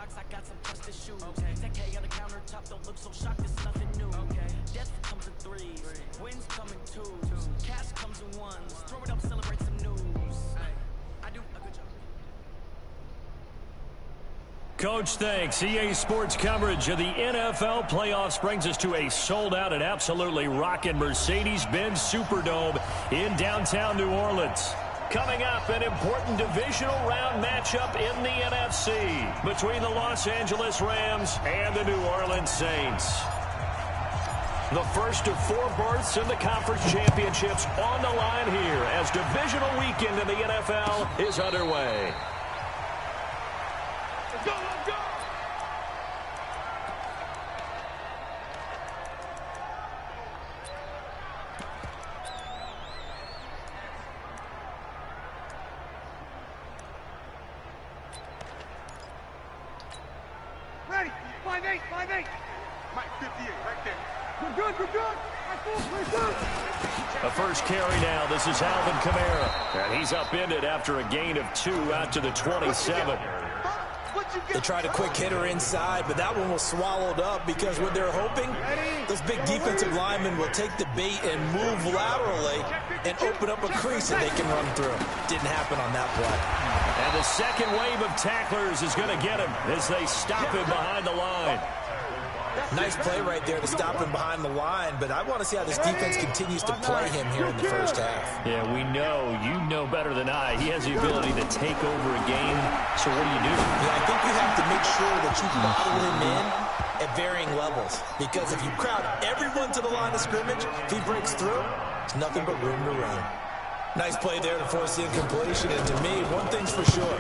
rocks, I got some busted shoes. 10K on the countertop, don't look so shocked, it's nothing new. Death comes in threes, wins come in twos, cash comes in ones. Throw it up, celebrate some news. I do a good job. Coach, thanks. EA Sports coverage of the NFL playoffs brings us to a sold-out and absolutely rocking Mercedes-Benz Superdome in downtown New Orleans. Coming up, an important divisional round matchup in the NFC between the Los Angeles Rams and the New Orleans Saints. The first of 4 berths in the conference championships on the line here as divisional weekend in the NFL is underway. Let's go, let's go! Ready, 5-8, 5-8. Mike, 58, right there. We're good, we're good. A first carry now. This is Alvin Kamara. And he's upended after a gain of 2 out to the 27. They tried a quick hitter inside, but that one was swallowed up because what they're hoping, those big defensive linemen will take the bait and move laterally and open up a crease that they can run through. Didn't happen on that play. And the second wave of tacklers is going to get him as they stop him behind the line. Nice play right there to stop him behind the line, but I want to see how this defense continues to play him here in the first half. Yeah, we know. You know better than I. He has the ability to take over a game, so what do you do? Yeah, I think you have to make sure that you bottle him in at varying levels, because if you crowd everyone to the line of scrimmage, if he breaks through, it's nothing but room to run. Nice play there to force the incompletion, and to me, one thing's for sure.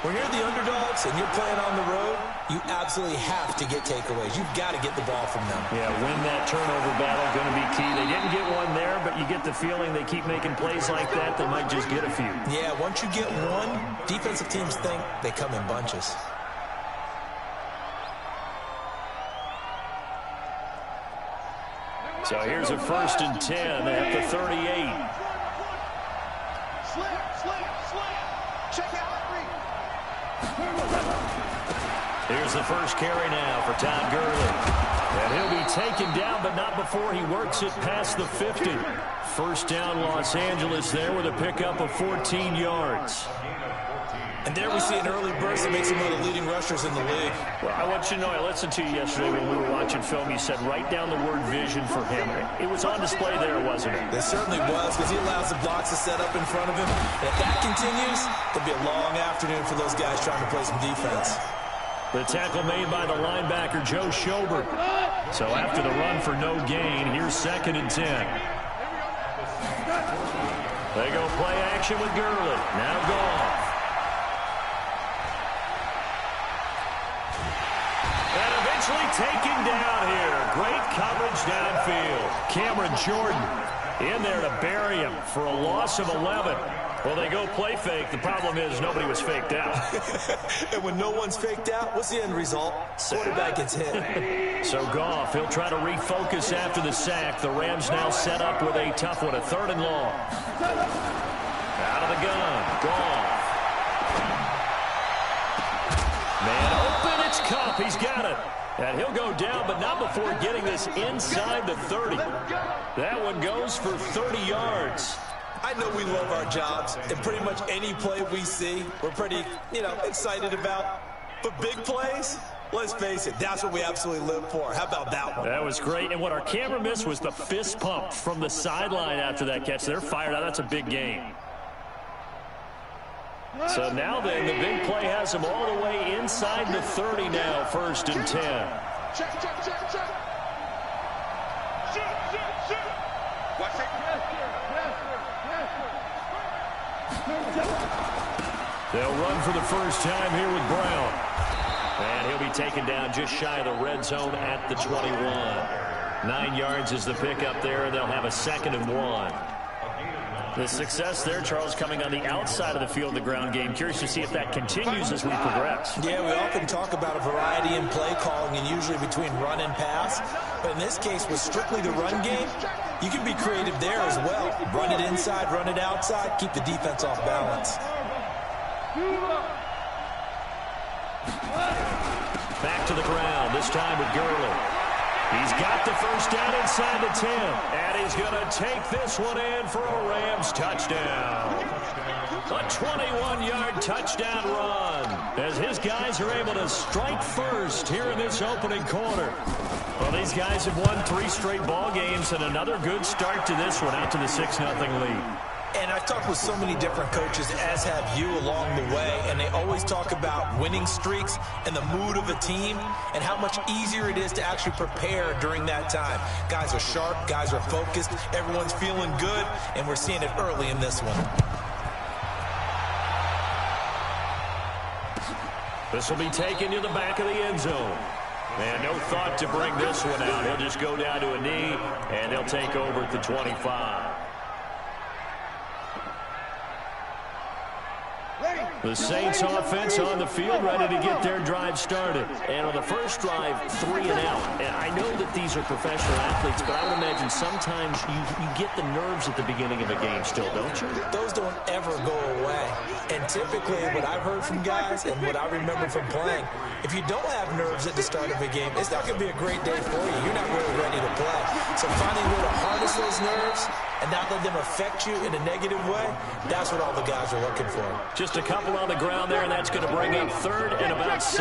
When you're the underdogs and you're playing on the road, you absolutely have to get takeaways. You've got to get the ball from them. Yeah, win that turnover battle, going to be key. They didn't get one there, but you get the feeling they keep making plays like that, they might just get a few. Yeah, once you get one, defensive teams think they come in bunches. So here's a 1st and 10 at the 38. Check out. Here's the first carry now for Todd Gurley. And he'll be taken down, but not before he works it past the 50. First down, Los Angeles there with a pickup of 14 yards. And there we see an early burst that makes him one of the leading rushers in the league. Well, I want you to know, I listened to you yesterday when we were watching film. You said write down the word vision for him. It was on display there, wasn't it? It certainly was, because he allows the blocks to set up in front of him. And if that continues, it'll be a long afternoon for those guys trying to play some defense. The tackle made by the linebacker, Joe Schobert. So after the run for no gain, here's 2nd and 10. They go play action with Gurley. Now Goff. And eventually taken down here. Great coverage downfield. Cameron Jordan in there to bury him for a loss of 11. Well, they go play fake. The problem is nobody was faked out. And when no one's faked out, what's the end result? Quarterback gets hit. So Goff, he'll try to refocus after the sack. The Rams now set up with a tough one, a 3rd and long. Out of the gun, Goff. Man open, it's Kupp. He's got it. And he'll go down, but not before getting this inside the 30. That one goes for 30 yards. I know we love our jobs, and pretty much any play we see, we're pretty, excited about. But big plays, let's face it, that's what we absolutely live for. How about that one? That was great, and what our camera missed was the fist pump from the sideline after that catch. They're fired out. That's a big game. So now then, the big play has them all the way inside the 30 now, 1st and 10. Check. Shoot. Watch it. They'll run for the first time here with Brown. And he'll be taken down just shy of the red zone at the 21. 9 yards is the pickup there, and they'll have a 2nd and 1. The success there, Charles, coming on the outside of the field, the ground game. Curious to see if that continues as we progress. Yeah, we often talk about a variety in play calling and usually between run and pass. But in this case, with strictly the run game, you can be creative there as well. Run it inside, run it outside, keep the defense off balance. back to the ground, this time with Gurley. He's got the first down inside the 10, and he's going to take this one in for a Rams touchdown. A 21-yard touchdown run as his guys are able to strike first here in this opening quarter. Well, these guys have won 3 straight ball games, and another good start to this one, out to the 6-0 lead. And I've talked with so many different coaches, as have you, along the way, and they always talk about winning streaks and the mood of a team and how much easier it is to actually prepare during that time. Guys are sharp, guys are focused, everyone's feeling good, and we're seeing it early in this one. This will be taken to the back of the end zone. And no thought to bring this one out. He'll just go down to a knee, and they'll take over at the 25. The Saints offense on the field, ready to get their drive started. And on the first drive, 3 and out. And I know that these are professional athletes, but I would imagine sometimes you get the nerves at the beginning of a game still, don't you? Those don't ever go away. And typically, what I've heard from guys and what I remember from playing, if you don't have nerves at the start of a game, it's not going to be a great day for you. You're not really ready to play. So finding a way to harness those nerves and not let them affect you in a negative way, that's what all the guys are looking for. Just a couple on the ground there, and that's going to bring up 3rd and about 6.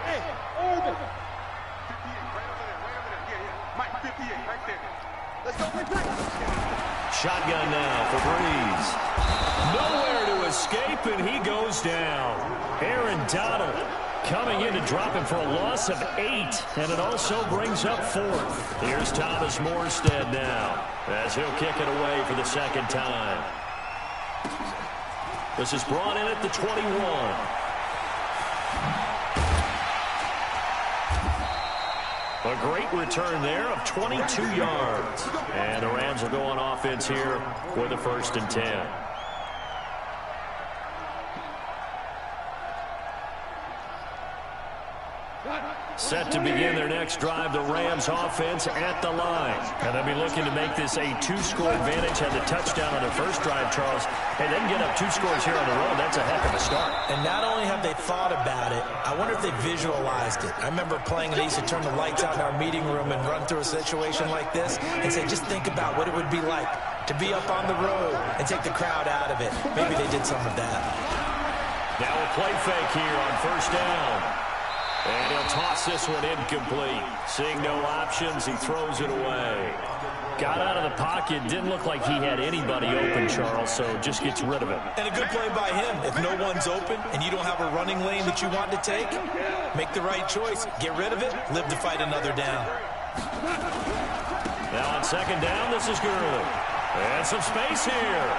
Hey, over. 58, right over there, yeah. Mike, 58, right there. Let's go, Shotgun now for Breeze. Nowhere to escape, and he goes down. Aaron Donald coming in to drop him for a loss of 8, and it also brings up 4th. Here's Thomas Morstead now, as he'll kick it away for the 2nd time. This is brought in at the 21. A great return there of 22 yards. And the Rams will go on offense here with a 1st and 10. Set to begin their next drive, the Rams offense at the line. And they'll be looking to make this a 2-score advantage. Had the touchdown on their first drive, Charles. And then get up 2 scores here on the road. That's a heck of a start. And not only have they thought about it, I wonder if they visualized it. I remember playing, and they used to turn the lights out in our meeting room and run through a situation like this and say, just think about what it would be like to be up on the road and take the crowd out of it. Maybe they did some of that. Now a play fake here on 1st down. And he'll toss this one incomplete. Seeing no options, he throws it away. Got out of the pocket. Didn't look like he had anybody open, Charles, so just gets rid of it. And a good play by him. If no one's open and you don't have a running lane that you want to take, make the right choice. Get rid of it. Live to fight another down. Now on 2nd down, this is Gurley. And some space here.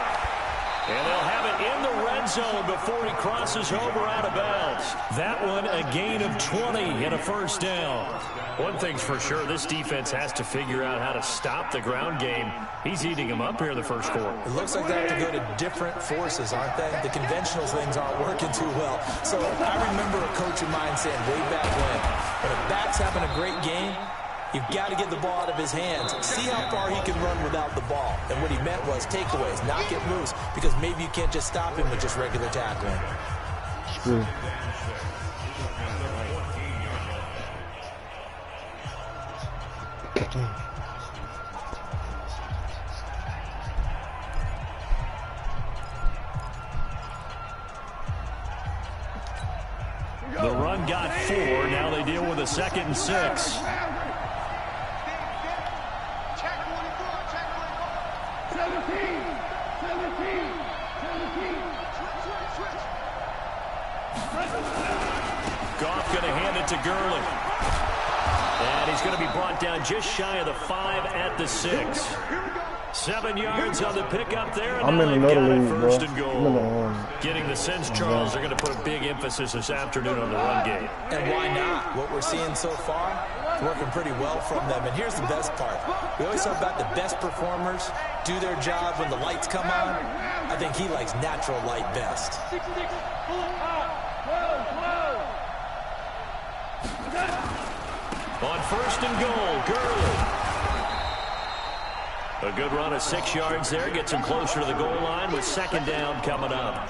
And they'll have it in the red zone before he crosses over out of bounds. That one a gain of 20 and a 1st down. One thing's for sure, this defense has to figure out how to stop the ground game. He's eating them up here in the first quarter. It looks like they have to go to different forces, aren't they? The conventional things aren't working too well. So I remember a coach of mine saying way back when a back's having a great game, you've got to get the ball out of his hands. See how far he can run without the ball. And what he meant was takeaways, not get loose, because maybe you can't just stop him with just regular tackling. True. The run got 4. Now they deal with a 2nd and 6. Goff going to hand it to Gurley. And he's going to be brought down just shy of the 5 at the 6. 7 yards on the pickup there. And I'm in another league, bro. First and goal. Getting the sense, Charles, they're going to put a big emphasis this afternoon on the run game. And why not? What we're seeing so far, working pretty well from them. And here's the best part. We always talk about the best performers do their job when the lights come on. I think he likes natural light best. On 1st and goal, Gurley. A good run of 6 yards there. Gets him closer to the goal line with 2nd down coming up.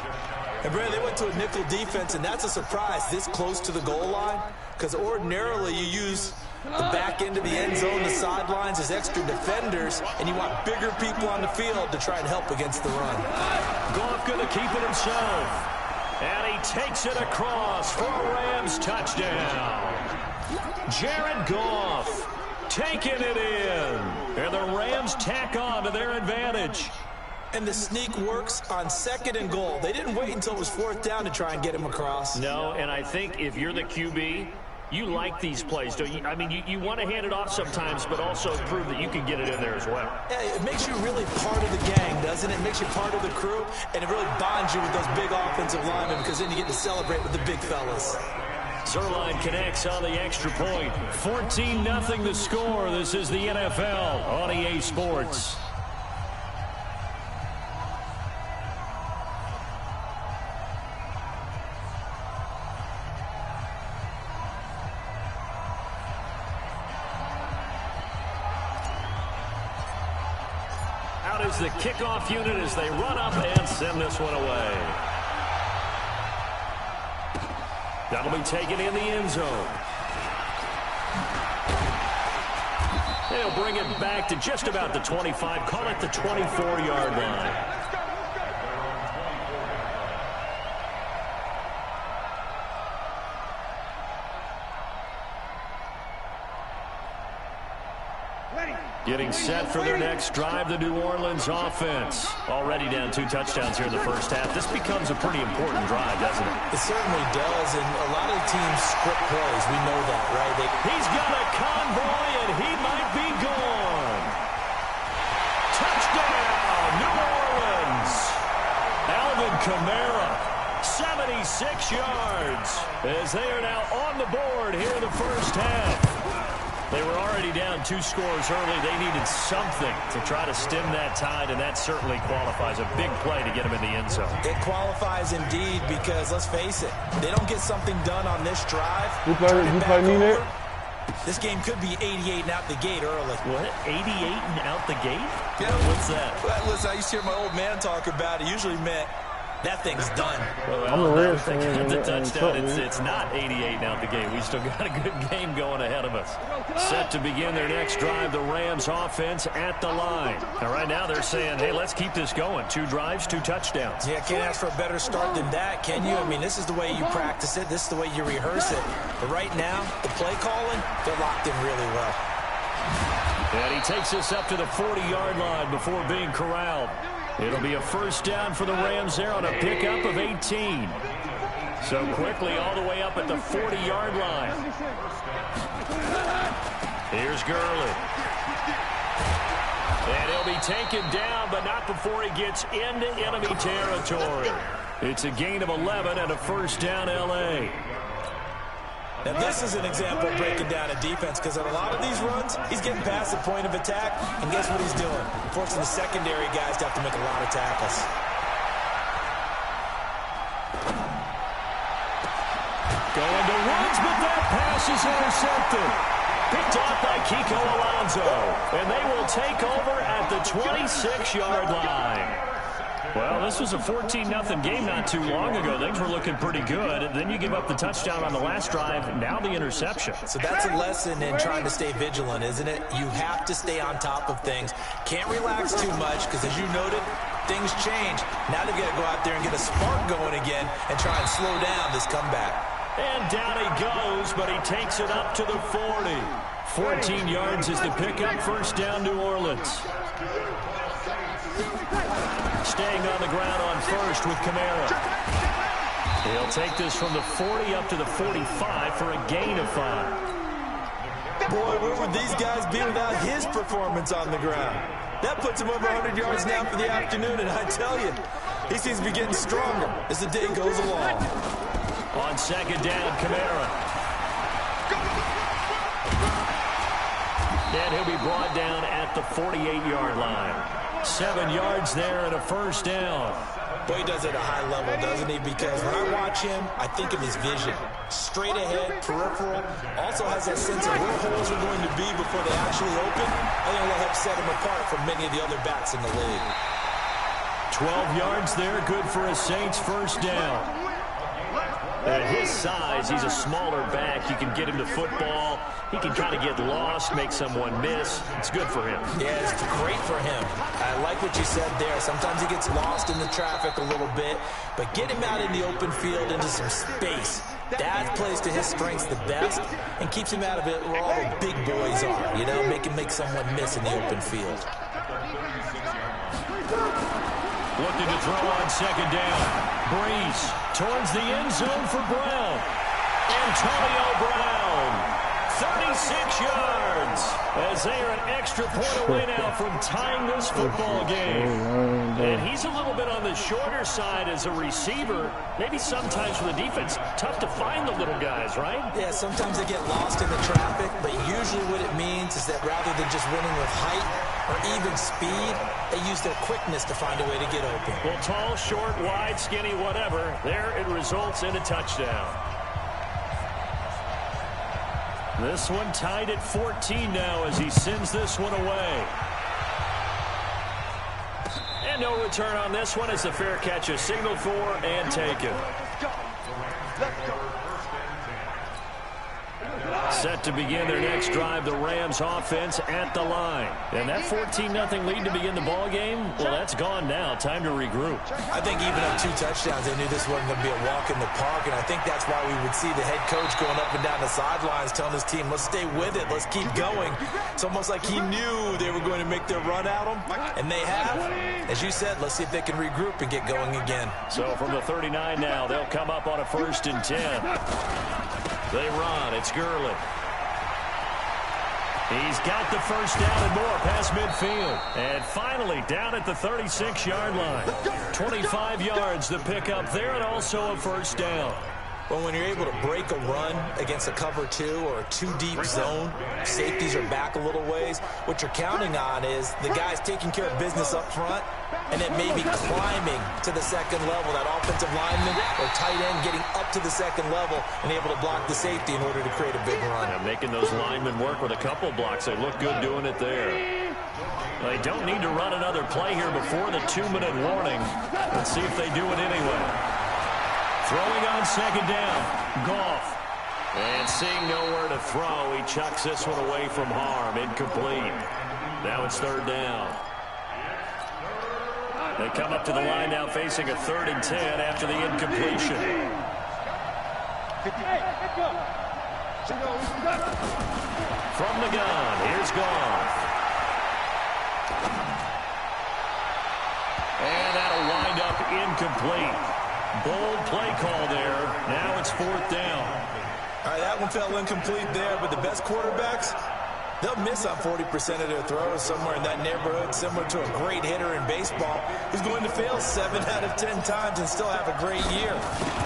And Brad, they went to a nickel defense, and that's a surprise this close to the goal line, because ordinarily you use the back end of the end zone, the sidelines as extra defenders, and you want bigger people on the field to try and help against the run. Goff going to keep it himself. And he takes it across for a Rams touchdown. Jared Goff taking it in. And the Rams tack on to their advantage. And the sneak works on 2nd and goal. They didn't wait until it was 4th down to try and get him across. No, and I think if you're the QB, you like these plays, don't you? I mean, you want to hand it off sometimes, but also prove that you can get it in there as well. Yeah, it makes you really part of the gang, doesn't it? It makes you part of the crew, and it really bonds you with those big offensive linemen because then you get to celebrate with the big fellas. Zerline connects on the extra point. 14-0 the score. This is the NFL on EA Sports. Out is the kickoff unit as they run up and send this one away. That'll be taken in the end zone. They'll bring it back to just about the 25, call it the 24-yard line. Getting set for their next drive, the New Orleans offense. Already down 2 touchdowns here in the first half. This becomes a pretty important drive, doesn't it? It certainly does, and a lot of teams script plays. We know that, right? He's got a convoy, and he might be gone. Touchdown, New Orleans. Alvin Kamara, 76 yards, as they are now on the board here in the first half. They were already down 2 scores early. They needed something to try to stem that tide, and that certainly qualifies. A big play to get them in the end zone. It qualifies indeed because, let's face it, they don't get something done on this drive. You play me there? This game could be 88 and out the gate early. What? 88 and out the gate? Yeah. What's that? Well, listen, I used to hear my old man talk about it. Usually meant that thing's done. I'm a Reds They fan. got the touchdown. And It's not 88 and out the gate. We still got a good game going ahead of us. Set to begin their next drive, the Rams offense at the line. Now, right now they're saying, hey, let's keep this going. 2 drives, 2 touchdowns. Yeah, can't ask for a better start than that, can you? I mean, this is the way you practice it. This is the way you rehearse it. But right now, the play calling, they're locked in really well. And he takes us up to the 40-yard line before being corralled. It'll be a first down for the Rams there on a pickup of 18. So quickly all the way up at the 40-yard line. Here's Gurley. And he'll be taken down, but not before he gets into enemy territory. It's a gain of 11 and a first down L.A. Now, this is an example of breaking down a defense because on a lot of these runs, he's getting past the point of attack, and guess what he's doing? Forcing the secondary guys to have to make a lot of tackles. Going to Woods, but that pass is intercepted. Picked off by Kiko Alonso, and they will take over at the 26-yard line. Well, this was a 14-0 game not too long ago. Things were looking pretty good. And then you give up the touchdown on the last drive, now the interception. So that's a lesson in trying to stay vigilant, isn't it? You have to stay on top of things. Can't relax too much because, as you noted, things change. Now they've got to go out there and get a spark going again and try and slow down this comeback. And down he goes, but he takes it up to the 40. 14 yards is the pickup. First down, New Orleans. Staying on the ground on first with Kamara. He'll take this from the 40 up to the 45 for a gain of 5. Boy, where would these guys be without his performance on the ground? That puts him over 100 yards now for the afternoon, and I tell you, he seems to be getting stronger as the day goes along. On second down, Kamara. And he'll be brought down at the 48-yard line. 7 yards there and a first down. Boy, he does it at a high level, doesn't he? Because when I watch him, I think of his vision. Straight ahead, peripheral. Also has that sense of where holes are going to be before they actually open. I think that'll help set him apart from many of the other backs in the league. 12 yards there, good for a Saints first down. At his size, he's a smaller back. You can get him to football. He can kind of get lost, make someone miss. It's good for him. Yeah, it's great for him. I like what you said there. Sometimes he gets lost in the traffic a little bit, but get him out in the open field into some space. That plays to his strengths the best and keeps him out of it where all the big boys are, you know, make someone miss in the open field. Looking to throw on second down. Breeze towards the end zone for Brown. Antonio Brown, 36 yards, as they are an extra point away now from tying this football game. And he's a little bit on the shorter side as a receiver. Maybe sometimes for the defense, tough to find the little guys, right? Yeah, sometimes they get lost in the traffic, but usually what it means is that rather than just winning with height or even speed, they use their quickness to find a way to get open. Well, tall, short, wide, skinny, whatever, there it results in a touchdown. This one tied at 14 now as he sends this one away. And no return on this one as the fair catch is signaled for and taken. Set to begin their next drive, the Rams offense at the line. And that 14-0 lead to begin the ball game, well, that's gone now. Time to regroup. I think even up 2 touchdowns, they knew this wasn't going to be a walk in the park, and I think that's why we would see the head coach going up and down the sidelines telling his team, let's stay with it, let's keep going. It's almost like he knew they were going to make their run at him, and they have. As you said, let's see if they can regroup and get going again. So from the 39 now, they'll come up on a 1st and 10. They run. It's Gurley. He's got the first down and more past midfield. And finally down at the 36-yard line. 25 yards the pickup there and also a first down. Well, when you're able to break a run against a cover 2 or a 2-deep zone, safeties are back a little ways. What you're counting on is the guys taking care of business up front and then maybe climbing to the second level. That offensive lineman or tight end getting up to the second level and able to block the safety in order to create a big run. Yeah, making those linemen work with a couple blocks. They look good doing it there. They don't need to run another play here before the 2-minute warning. Let's see if they do it anyway. Throwing on second down, Goff. And seeing nowhere to throw, he chucks this one away from harm, incomplete. Now it's 3rd down. They come up to the line now facing a 3rd and 10 after the incompletion. From the gun, here's Goff. And that'll wind up incomplete. Bold play call there. Now it's 4th down. All right, that one fell incomplete there, but the best quarterbacks, they'll miss on 40% of their throws, somewhere in that neighborhood, similar to a great hitter in baseball who's going to fail 7 out of 10 times and still have a great year.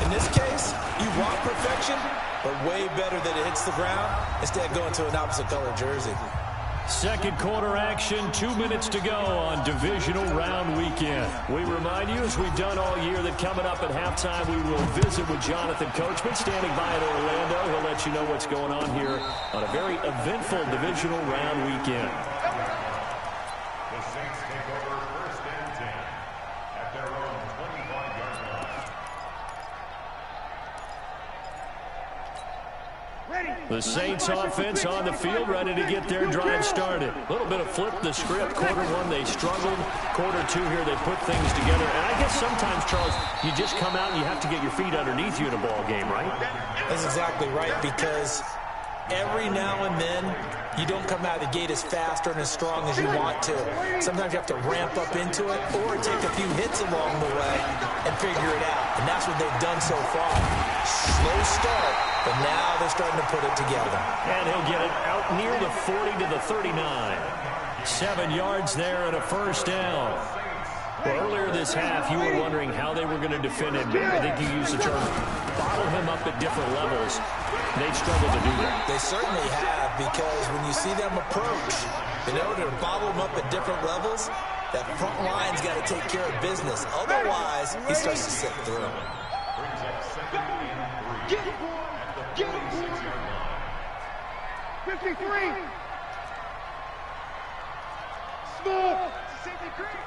In this case, you want perfection, but way better that it hits the ground instead of going to an opposite color jersey. Second quarter action, 2 minutes to go on divisional round weekend. We remind you, as we've done all year, that coming up at halftime, we will visit with Jonathan Coachman standing by in Orlando. He'll let you know what's going on here on a very eventful divisional round weekend. The Saints take over 1st and 10 at their own 25-yard line. The Saints offense on the field, ready to get their drive started. A little bit of flip the script. Quarter 1, they struggled. Quarter 2 here, they put things together. And I guess sometimes, Charles, you just come out and you have to get your feet underneath you in a ball game, right? That's exactly right, because every now and then, you don't come out of the gate as fast or as strong as you want to. Sometimes you have to ramp up into it or take a few hits along the way and figure it out. And that's what they've done so far. Slow start, but now they're starting to put it together. And he'll get it out near the 40 to the 39. 7 yards there and a first down. Well, earlier this half, you were wondering how they were going to defend him. I think you used the term bottle him up at different levels. They've struggled to do that. They certainly have, because when you see them approach, in order to bottle them up at different levels, that front line's got to take care of business. Otherwise, he starts to slip through. Brings up 2nd and 3 at the 46-yard line. 53. Small. Safety green.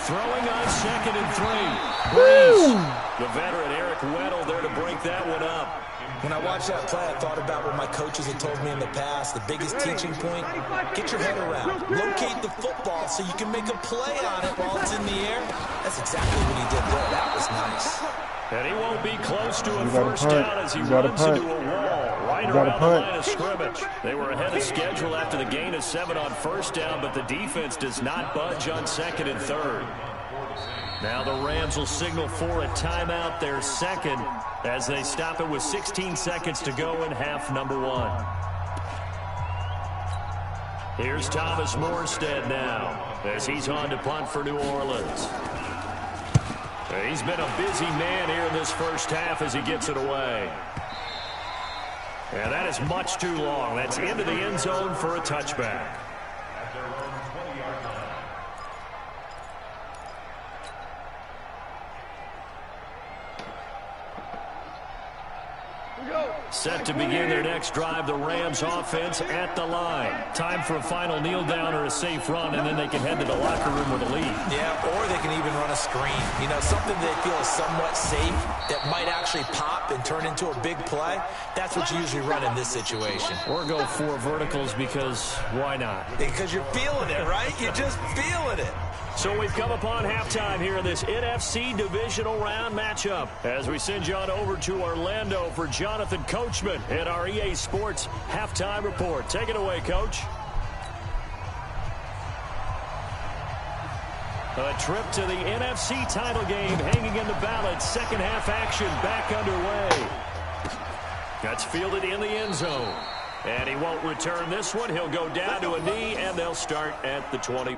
Throwing on 2nd and 3. Breeze. The veteran Eric Weddle there to break that one up. When I watched that play, I thought about what my coaches had told me in the past. The biggest teaching point, get your head around. Locate the football so you can make a play on it while it's in the air. That's exactly what he did there. That was nice. And he won't be close to a first down as he runs into a wall right around the line of scrimmage. They were ahead of schedule after the gain of 7 on first down, but the defense does not budge on 2nd and 3rd. Now the Rams will signal for a timeout, their second, as they stop it with 16 seconds to go in half number 1. Here's Thomas Morstead now as he's on to punt for New Orleans. He's been a busy man here in this first half as he gets it away. And that is much too long. That's into the end zone for a touchback. Set to begin their next drive, the Rams offense at the line. Time for a final kneel down or a safe run, and then they can head to the locker room with a lead. Yeah, or they can even run a screen. You know, something they feel is somewhat safe that might actually pop and turn into a big play. That's what you usually run in this situation. Or go 4 verticals because why not? Because you're feeling it, right? You're just feeling it. So we've come upon halftime here in this NFC divisional round matchup as we send you on over to Orlando for Jonathan Coachman at our EA Sports halftime report. Take it away, Coach. A trip to the NFC title game hanging in the balance. Second half action back underway. That's fielded in the end zone. And he won't return this one. He'll go down to a knee, and they'll start at the 20.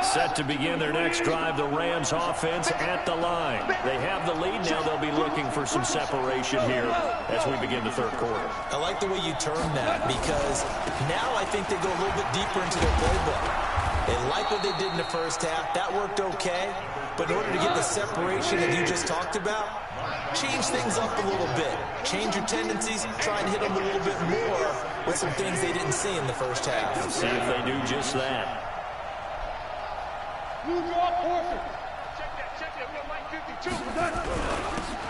Set to begin their next drive, the Rams offense at the line. They have the lead. Now they'll be looking for some separation here as we begin the third quarter. I like the way you term that because now I think they go a little bit deeper into their playbook. They like what they did in the first half. That worked okay. But in order to get the separation that you just talked about, change things up a little bit. Change your tendencies. Try and hit them a little bit more with some things they didn't see in the first half. Let's see if they do just that.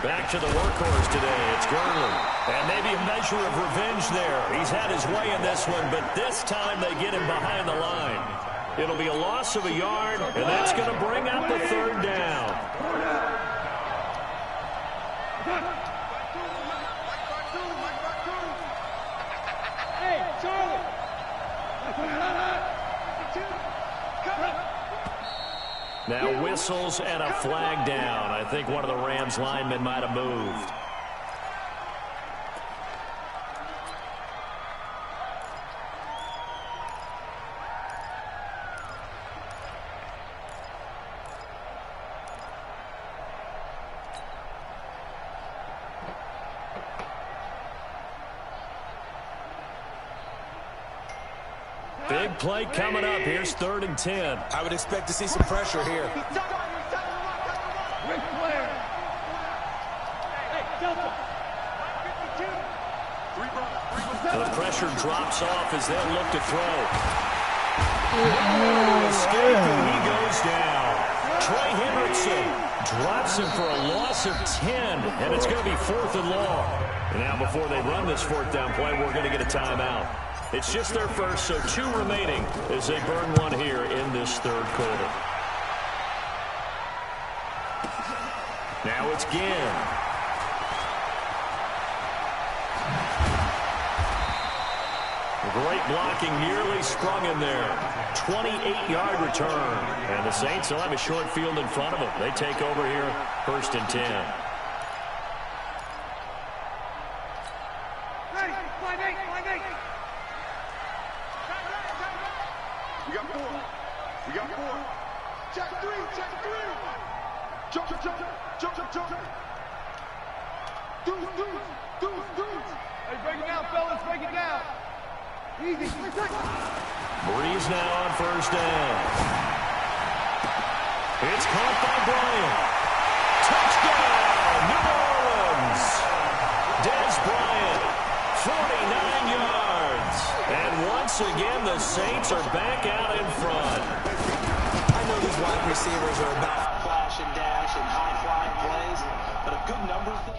Back to the workhorse today. It's Gurley. And maybe a measure of revenge there. He's had his way in this one, but this time they get him behind the line. It'll be a loss of a yard, and that's going to bring up the third down. Hey, Charlie! Now whistles and a flag down. I think one of the Rams linemen might have moved. Big play coming up. Here's 3rd and 10. I would expect to see some pressure here. The pressure drops off as they'll look to throw. Escaping, he goes down. Trey Hendrickson drops him for a loss of 10, and it's going to be 4th and long. And now before they run this 4th down play, we're going to get a timeout. It's just their first, so 2 remaining as they burn one here in this third quarter. Now it's Ginn. Great blocking, nearly sprung him there. 28-yard return. And the Saints will have a short field in front of them. They take over here, 1st and 10. Ready, 5-8, 5-8. We got 4. We got 4. Check 3, check 3. Jump, jump, jump, jump, jump, jump. Dudes. Hey, break it down, fellas, break it down. Easy. Breeze now on 1st down. It's caught by Bryant. Touchdown, New Orleans. Dez Bryant, 49 yards. And once again, the Saints are back out in front. I know these wide receivers are about flash and dash and high-flying plays, but a good number of them.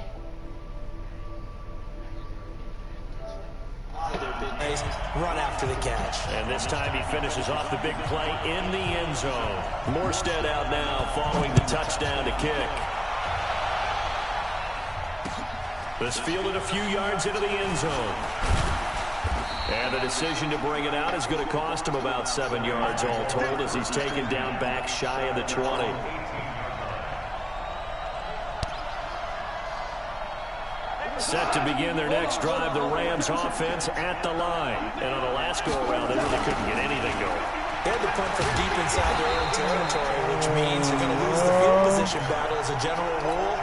Run after the catch. And this time he finishes off the big play in the end zone. Morstead out now following the touchdown to kick. This fielded a few yards into the end zone. And the decision to bring it out is going to cost him about 7 yards all told as he's taken down back shy of the 20. Set to begin their next drive, the Rams offense at the line. And on the last go-around, they really couldn't get anything going. They had to punt from deep inside their own territory, which means you're going to lose the field position battle as a general rule.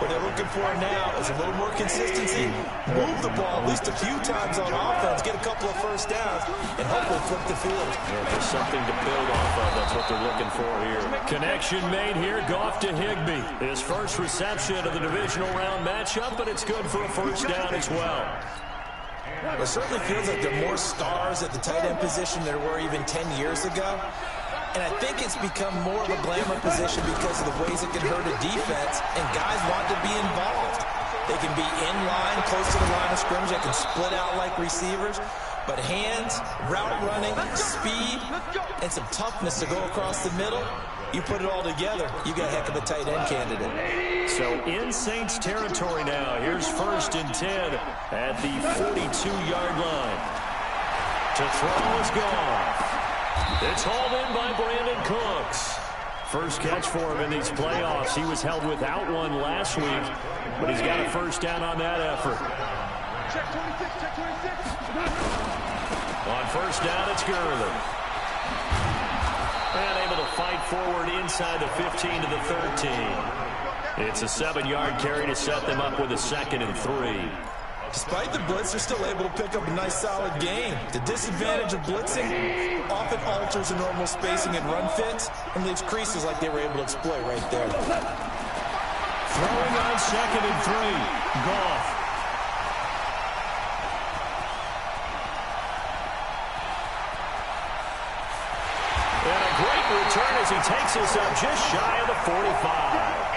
What they're looking for now is a little more consistency, move the ball at least a few times on offense, get a couple of first downs, and hopefully flip the field. Yeah, just something to build off of. That's what they're looking for here. Connection made here. Goff to Higbee. His first reception of the divisional round matchup, but it's good for a first down as well. It certainly feels like there are more stars at the tight end position than there were even 10 years ago. And I think it's become more of a glamour position because of the ways it can hurt a defense, and guys want to be involved. They can be in line, close to the line of scrimmage. They can split out like receivers. But hands, route running, speed, and some toughness to go across the middle, you put it all together, you got a heck of a tight end candidate. So in Saints territory now. Here's 1st and 10 at the 42-yard line. To throw is Goff. It's hauled in by Brandon Cooks. First catch for him in these playoffs. He was held without one last week, but he's got a first down on that effort. Check 26, check 26. On 1st down, it's Gurley. And able to fight forward inside the 15 to the 13. It's a 7-yard carry to set them up with a 2nd and 3. Despite the blitz, they're still able to pick up a nice, solid gain. The disadvantage of blitzing often alters the normal spacing and run fits and leaves creases like they were able to exploit right there. Throwing on 2nd and 3. Goff. And a great return as he takes us up just shy of the 45.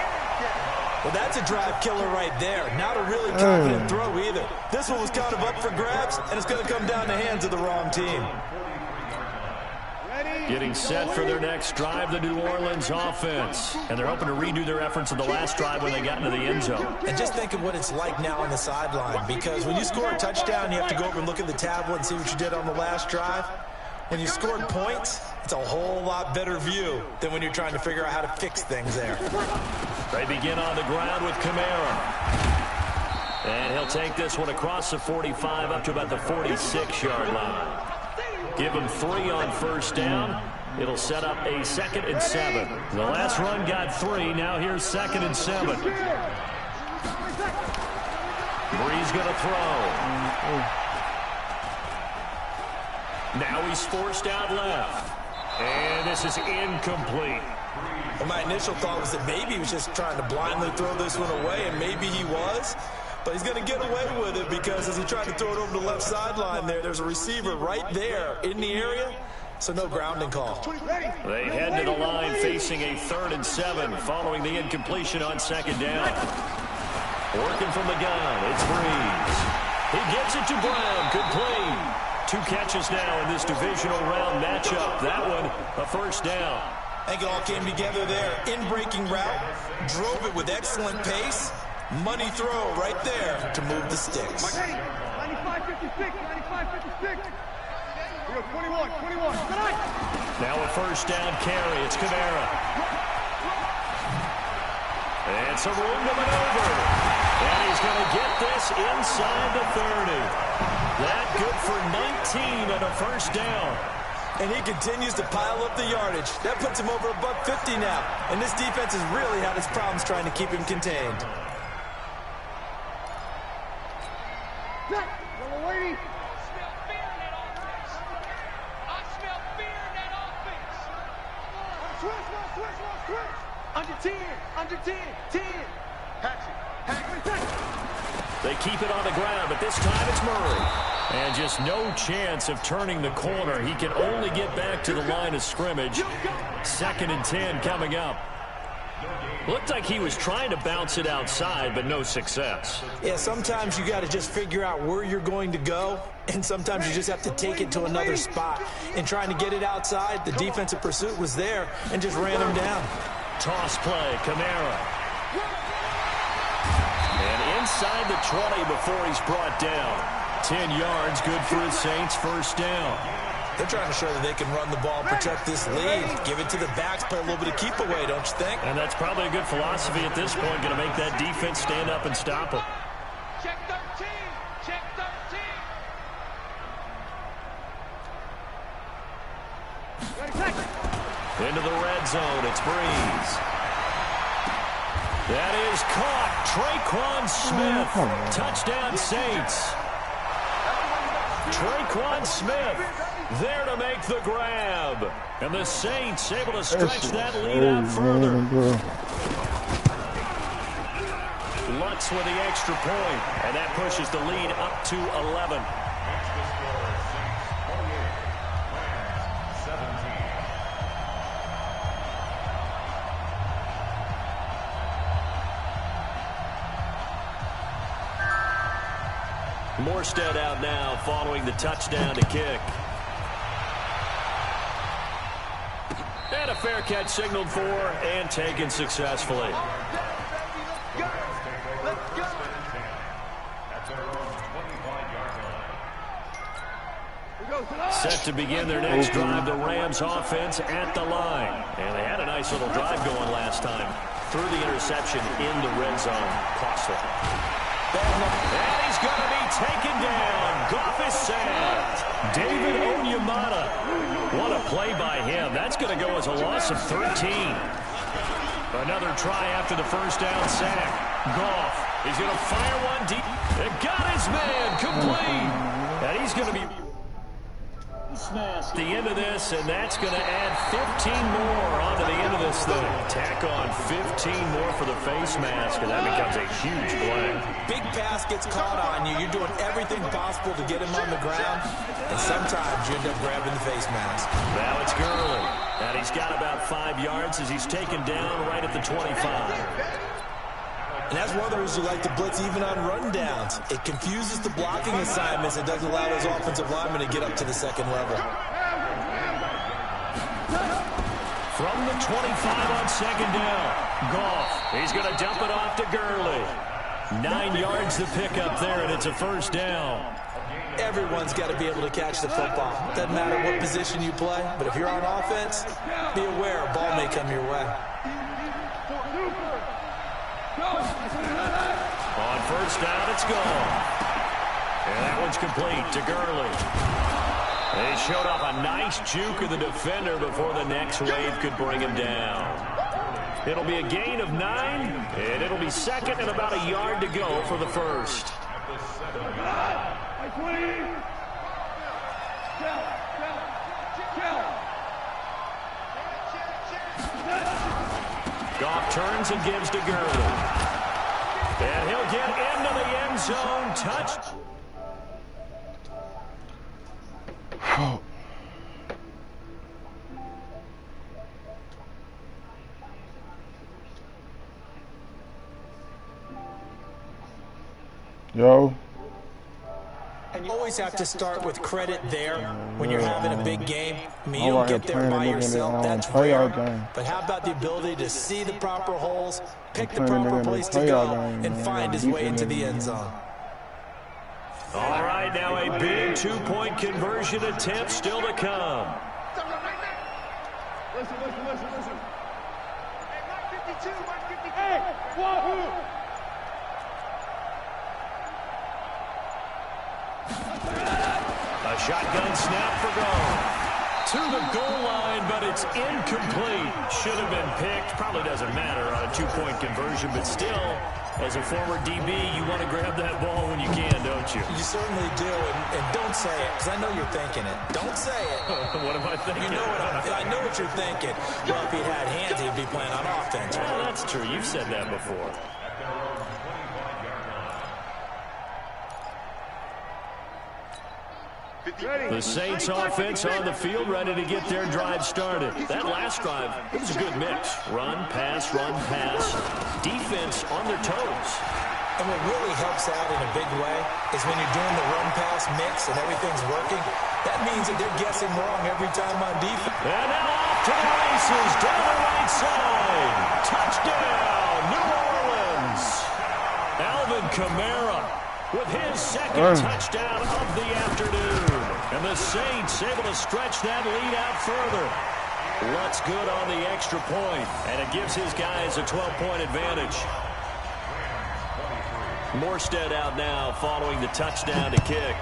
Well, that's a drive killer right there. Not a really confident throw either. This one was kind of up for grabs, and it's going to come down the hands of the wrong team. Getting set for their next drive, the New Orleans offense. And they're hoping to redo their efforts in the last drive when they got into the end zone. And just think of what it's like now on the sideline, because when you score a touchdown, you have to go over and look at the tablet and see what you did on the last drive. When you scored points, it's a whole lot better view than when you're trying to figure out how to fix things there. They begin on the ground with Kamara. And he'll take this one across the 45 up to about the 46-yard line. Give him 3 on 1st down. It'll set up a 2nd and 7. The last run got 3. Now here's 2nd and 7. Breeze going to throw. Now he's forced out left. And this is incomplete. Well, my initial thought was that maybe he was just trying to blindly throw this one away, and maybe he was. But he's going to get away with it because as he tried to throw it over the left sideline there's a receiver right there in the area, so no grounding call. They head to the line facing a 3rd and 7 following the incompletion on 2nd down. Working from the gun, it's Breeze. He gets it to Brown, complete. 2 catches now in this divisional round matchup. That one, a first down. I think it all came together there. In-breaking route, drove it with excellent pace. Money throw right there to move the sticks. 95-56, 95-56. We go 21. Now a first down carry. It's Kamara. And some room to maneuver. And he's going to get this inside the 30. That good for 19 and a first down. And he continues to pile up the yardage. That puts him over $150 now. And this defense has really had its problems trying to keep him contained. Under 10. They keep it on the ground, but this time it's Murray. And just no chance of turning the corner. He can only get back to the line of scrimmage. 2nd and 10 coming up. Looked like he was trying to bounce it outside, but no success. Yeah, sometimes you got to just figure out where you're going to go, and sometimes you just have to take it to another spot. In trying to get it outside, the defensive pursuit was there and just ran him down. Toss play, Kamara. And inside the 20 before he's brought down. 10 yards, good for his Saints, first down. They're trying to show that they can run the ball, protect this lead. Give it to the backs, play a little bit of keep away, don't you think? And that's probably a good philosophy at this point, going to make that defense stand up and stop him. Check 13. Into the red zone, it's Breeze. That is caught. Traquan Smith. Touchdown, Saints. Traquan Smith there to make the grab. And the Saints able to stretch that lead out further. Lutz with the extra point, and that pushes the lead up to 11. Morstead out now following the touchdown to kick. And a fair catch signaled for and taken successfully. Set to begin their next drive, the Rams offense at the line. And they had a nice little drive going last time. Through the interception in the red zone. Costly. And he's going to be taken down. Goff is sacked. David Onyemata. What a play by him. That's going to go as a loss of 13. Another try after the first down sack. Goff. He's going to fire one deep. And got his man complete. And he's going to be at the end of this, and that's going to add 15 more onto the end of this thing. Tack on 15 more for the face mask, and that becomes a huge play. Big pass gets caught on you. You're doing everything possible to get him on the ground, and sometimes you end up grabbing the face mask. Now it's Gurley, and he's got about 5 yards as he's taken down right at the 25. And that's one of the reasons you like to blitz even on rundowns. It confuses the blocking assignments. It doesn't allow those offensive linemen to get up to the second level. From the 25 on second down, Goff. He's going to dump it off to Gurley. 9 yards to pick up there, and it's a first down. Everyone's got to be able to catch the football. Doesn't matter what position you play, but if you're on offense, be aware a ball may come your way. On first down, it's gone. And that one's complete to Gurley. They showed off a nice juke of the defender before the next wave could bring him down. It'll be a gain of 9, and it'll be second and about a yard to go for the first. Goff turns and gives to Gurley. And he'll get into the end zone. Touch. Yo. you always have to start with credit there when you're having a big game. I mean, you don't get there by yourself. That's rare. But how about the ability to see the proper holes, pick the proper place to go, and find his way into the end zone? All right, now a big two-point conversion attempt still to come. Listen. Hey, 152, 152. Hey, A shotgun snap for goal. To the goal line, but it's incomplete. Should have been picked. Probably doesn't matter on a two-point conversion, but still, as a former DB, you want to grab that ball when you can, don't you? You certainly do, and don't say it, because I know you're thinking it. Don't say it. What am I thinking? You know I know what you're thinking. Well, if he had hands, he'd be playing on offense. Well, that's true. You've said that before. The Saints offense on the field, ready to get their drive started. That last drive, it was a good mix. Run, pass, defense on their toes. And what really helps out in a big way is when you're doing the run-pass mix and everything's working, that means that they're guessing wrong every time on defense. And now off to the races, down the right side. Touchdown, New Orleans. Alvin Kamara with his second touchdown of the afternoon. And the Saints able to stretch that lead out further. Looks good on the extra point, and it gives his guys a 12-point advantage. Morstead out now following the touchdown to kick.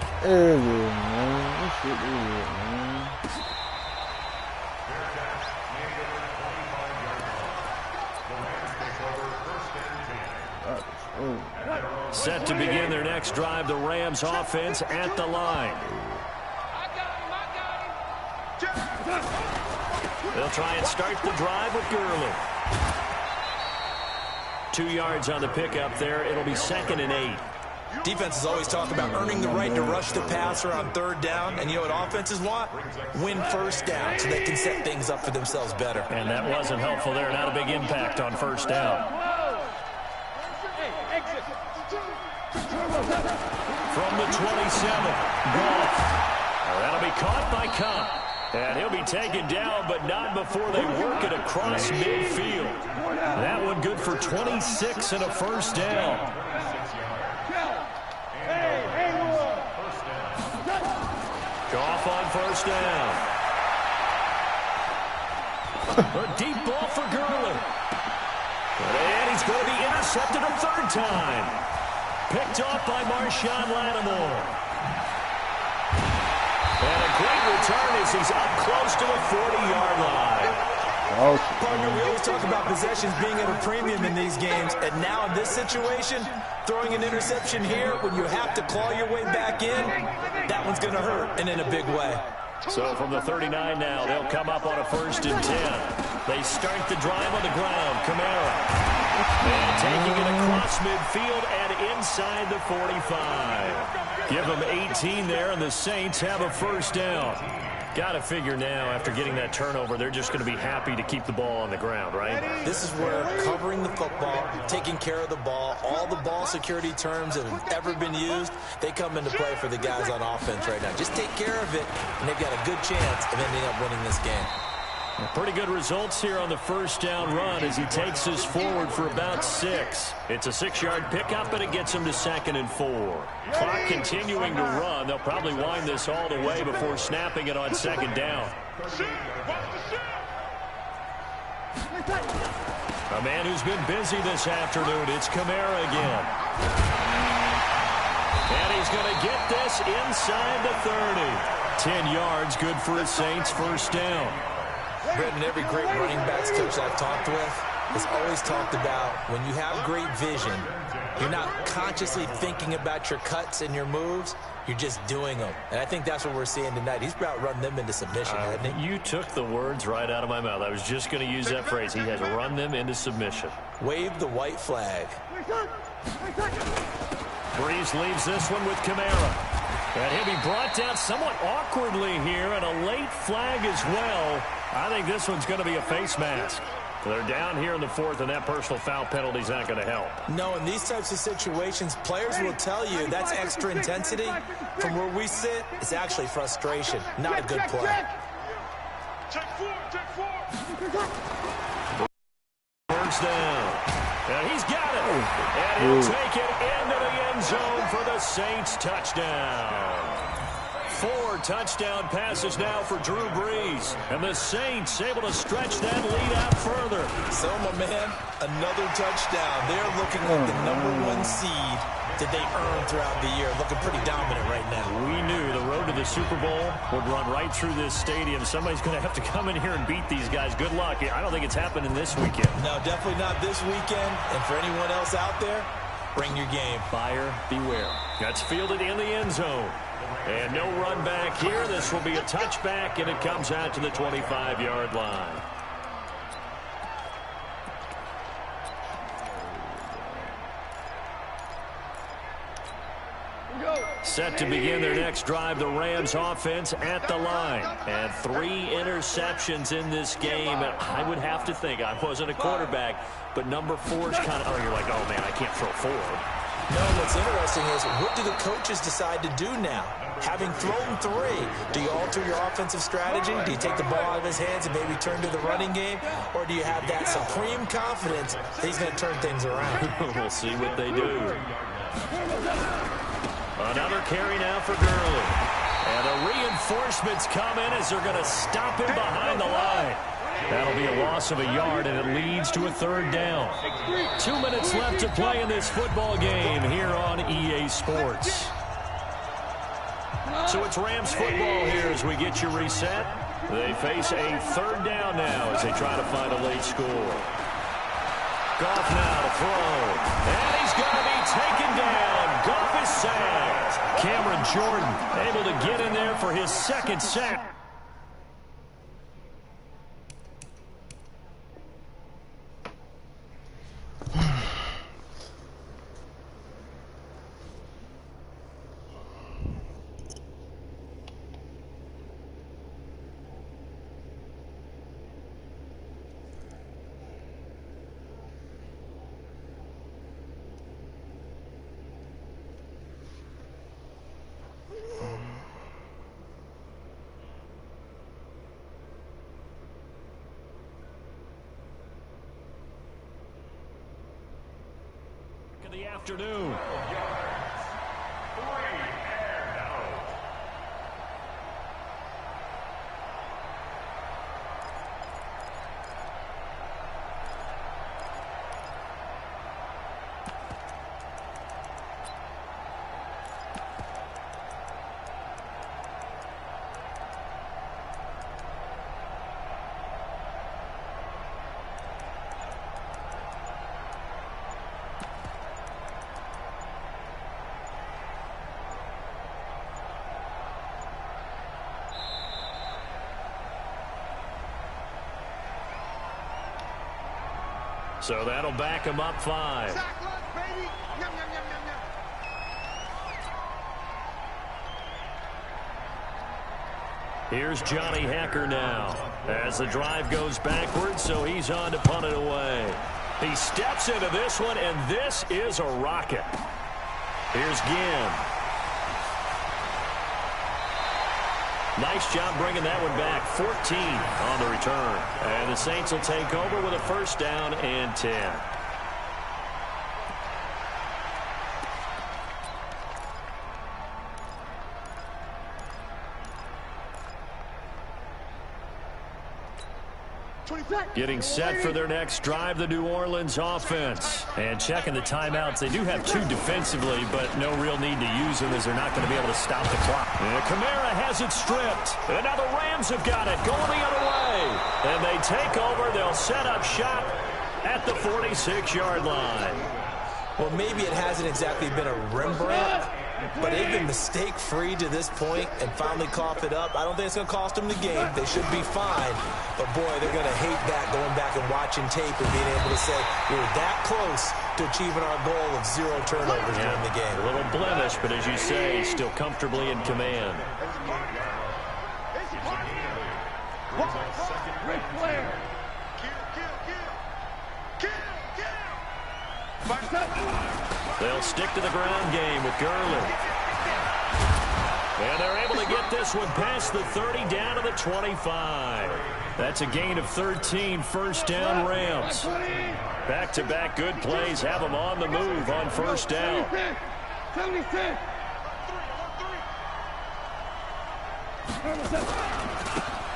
Set to begin their next drive, the Rams offense at the line. They'll try and start the drive with Gurley. 2 yards on the pickup there. It'll be 2nd and 8. Defenses always talk about earning the right to rush the passer on 3rd down. And you know what offenses want? Win 1st down so they can set things up for themselves better. And that wasn't helpful there. Not a big impact on 1st down. From the 27, Goff. That'll be caught by Cup. And he'll be taken down, but not before they work it across midfield. That one good for 26 and a 1st down. Goff on 1st down. A deep ball for Gurley. And he's going to be intercepted a 3rd time. Picked off by Marshawn Lattimore. And a great return as he's up close to the 40-yard line. Partner, we always talk about possessions being at a premium in these games. And now in this situation, throwing an interception here when you have to claw your way back in, that one's going to hurt, and in a big way. So from the 39 now, they'll come up on a 1st and 10. They start the drive on the ground. Kamara. And taking it across midfield and inside the 45. Give them 18 there, and the Saints have a 1st down. Got to figure now, after getting that turnover, they're just going to be happy to keep the ball on the ground, right? This is where covering the football, taking care of the ball, all the ball security terms that have ever been used, they come into play for the guys on offense right now. Just take care of it, and they've got a good chance of ending up winning this game. Pretty good results here on the 1st down run as he takes us forward for about 6. It's a 6-yard pickup, and it gets him to 2nd and 4. Clock continuing to run. They'll probably wind this all the way before snapping it on 2nd down. A man who's been busy this afternoon. It's Kamara again. And he's going to get this inside the 30. 10 yards, good for a Saints 1st down. Brendan, every great running backs coach I've talked with has always talked about when you have great vision, you're not consciously thinking about your cuts and your moves, you're just doing them. And I think that's what we're seeing tonight. He's about run them into submission, hasn't he? You took the words right out of my mouth. I was just going to use that phrase. He has run them into submission. Wave the white flag. Breeze leaves this one with Kamara. And he'll be brought down somewhat awkwardly here, and a late flag as well. I think this one's going to be a face mask. They're down here in the fourth, and that personal foul penalty is not going to help. No, in these types of situations, players will tell you that's extra intensity. From where we sit, it's actually frustration, not a good play. Check four. First down. And he's got it. And he'll take it into the end zone for the Saints touchdown. 4 touchdown passes now for Drew Brees. And the Saints able to stretch that lead out further. So, my man, another touchdown. They're looking like the #1 seed that they earned throughout the year. Looking pretty dominant right now. We knew the road to the Super Bowl would run right through this stadium. Somebody's going to have to come in here and beat these guys. Good luck. I don't think it's happening this weekend. No, definitely not this weekend. And for anyone else out there, bring your game. Buyer beware. That's fielded in the end zone. And no run back here. This will be a touchback, and it comes out to the 25-yard line. Set to begin their next drive, the Rams offense at the line. And 3 interceptions in this game. And I would have to think, I wasn't a quarterback, but number 4 is kind of, you're like, oh, man, I can't throw 4. No, what's interesting is, what do the coaches decide to do now? Having thrown 3, do you alter your offensive strategy? Do you take the ball out of his hands and maybe turn to the running game? Or do you have that supreme confidence that he's going to turn things around? We'll see what they do. Another carry now for Gurley. And the reinforcements come in as they're going to stop him behind the line. That'll be a loss of a yard, and it leads to a 3rd down. 2 minutes left to play in this football game here on EA Sports. So it's Rams football here as we get you reset. They face a 3rd down now as they try to find a late score. Goff now to throw. And he's going to be taken down. Goff is sacked. Cameron Jordan able to get in there for his 2nd sack. The afternoon. So that'll back him up 5. Here's Johnny Hacker now as the drive goes backwards, so he's on to punt it away. He steps into this one, and this is a rocket. Here's Ginn. Nice job bringing that one back. 14 on the return. And the Saints will take over with a 1st down and 10. Getting set for their next drive, the New Orleans offense. And checking the timeouts. They do have 2 defensively, but no real need to use them as they're not going to be able to stop the clock. And Kamara has it stripped. And now the Rams have got it going the other way. And they take over. They'll set up shop at the 46-yard line. Well, maybe it hasn't exactly been a Rembrandt, but they've been mistake-free to this point and finally cough it up. I don't think it's going to cost them the game. They should be fine. But, boy, they're going to hate that going back and watching tape and being able to say, we were that close to achieving our goal of 0 turnovers during the game. A little blemish, but as you say, still comfortably in command. They'll stick to the ground game with Gurley. And they're able to get this one past the 30 down to the 25. That's a gain of 13, first down Rams. Back-to-back good plays have them on the move on first down.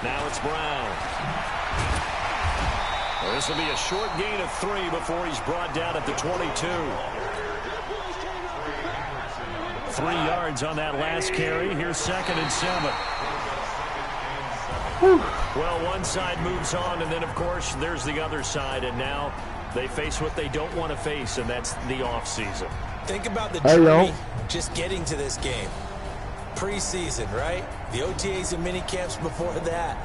Now it's Brown. Well, this will be a short gain of 3 before he's brought down at the 22. 3 yards on that last carry. Here's 2nd and 7. Well, one side moves on, and then, of course, there's the other side, and now they face what they don't want to face, and that's the offseason. Think about the journey just getting to this game. Preseason, right? The OTAs and mini camps before that.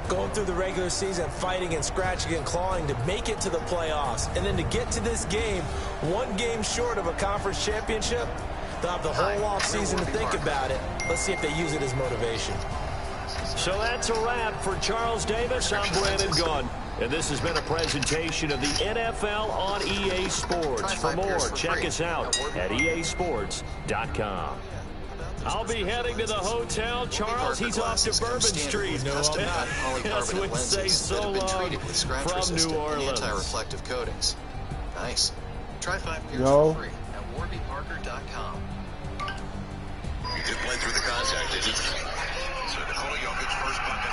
Going through the regular season, fighting and scratching and clawing to make it to the playoffs. And then to get to this game, 1 game short of a conference championship, they'll have the whole offseason to think about it. Let's see if they use it as motivation. So that's a wrap for Charles Davis. I'm Brandon Gunn. And this has been a presentation of the NFL on EA Sports. For more, check us out at easports.com. I'll be heading to the hotel. Charles, he's off to Bourbon Street. No, I'm not. Yes, would say so long from New Orleans. Anti-reflective coatings. Nice. Try 5 years for free at warbyparker.com. You just went through the contact, did you? So the Holy Young's first bucket.